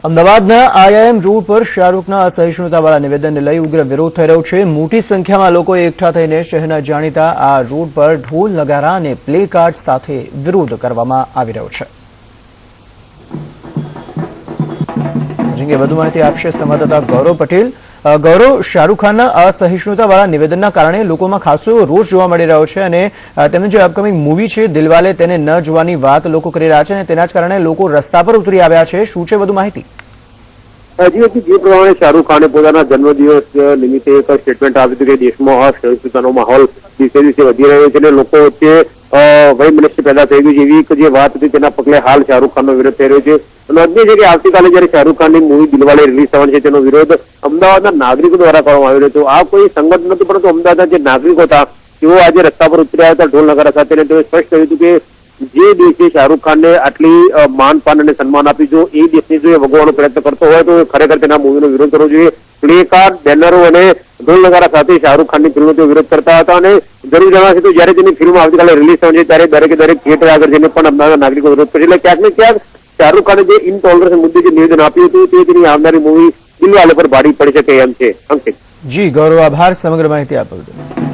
અમદાવાદના IIM road પર શાહરૂખના અસહિષ્ણુતાવાળા નિવેદનને લઈ ઉગ્ર વિરોધ થઈ રહ્યો છે। મોટી સંખ્યામાં લોકો એકઠા થઈને શહેરના જાણીતા આ રોડ પર ઢોલ નગારા અને પ્લે કાર્ડ સાથે વિરોધ કરવામાં આવી રહ્યો છે। વધુ માહિતી આપશે સંવાદદાતા ગૌરવ પટેલ। ગૌરવ, શાહરૂખ ખાનના અસહિષ્ણુતાવાળા નિવેદનના કારણે લોકોમાં ખાસો એવો રોષ જોવા મળી રહ્યો છે અને તેમની જે અપકમિંગ મૂવી છે દિલવાલે તેને ન જોવાની વાત લોકો કરી રહ્યા છે અને તેના જ કારણે લોકો રસ્તા પર ઉતરી આવ્યા છે। શું છે વધુ માહિતી? જે પ્રમાણે શાહરૂખ ખાને પોતાના જન્મદિવસ નિમિત્તે એક સ્ટેટમેન્ટ આપ્યું હતું કે દેશમાં અસહિષ્ણુતાનો માહોલ દિવસે દિવસે વધી રહ્યો છે અને લોકો વચ્ચે વૈમનસ્ય પેદા થઈ ગયું છે એવી એક જે વાત હતી તેના પગલે હાલ શાહરૂખ ખાનનો વિરોધ થઈ રહ્યો છે। નોંધનીય છે કે આવતીકાલે જયારે શાહરૂખ ખાનની મૂવી દિલવાલે રિલીઝ થવાની છે તેનો વિરોધ અમદાવાદના નાગરિકો દ્વારા કરવામાં આવી રહ્યો છે। આ કોઈ સંગઠન નતું, પરંતુ અમદાવાદના જે નાગરિકો હતા તેઓ આજે રસ્તા પર ઉતર્યા હતા ઢોલ નગારા સાથે અને તેઓએ સ્પષ્ટ કહ્યું હતું કે જે દેશે શાહરૂખ ખાનને આટલી માનપાન અને સન્માન આપ્યું જો એ દેશને જો એ વગોવાનો પ્રયત્ન કરતો હોય તો ખરેખર તેના મૂવીનો વિરોધ કરવો જોઈએ। પ્લે કાર્ડ, બેનરો અને ઢોલ નગારા સાથે શાહરૂખ ખાનની ફિલ્મનો તેઓ વિરોધ કરતા હતા અને જરૂર જણાવશે તો જયારે તેની ફિલ્મ આવતીકાલે રિલીઝ થવાની છે ત્યારે દરેકે દરેક થિયેટર આગળ જઈને પણ અમદાવાદના નાગરિકો વિરોધ કરશે। એટલે ક્યાંક ને ક્યાંક શાહરૂખ ખાને જે ઇનટોલરન્સ મુદ્દે જે નિવેદન આપ્યું હતું તે તેની આવનારી મૂવી દિલવાલે પર ભાડી પડી શકે એમ છે। અંકિત। જી ગૌરવ, આભાર સમગ્ર માહિતી આપવા બદલ।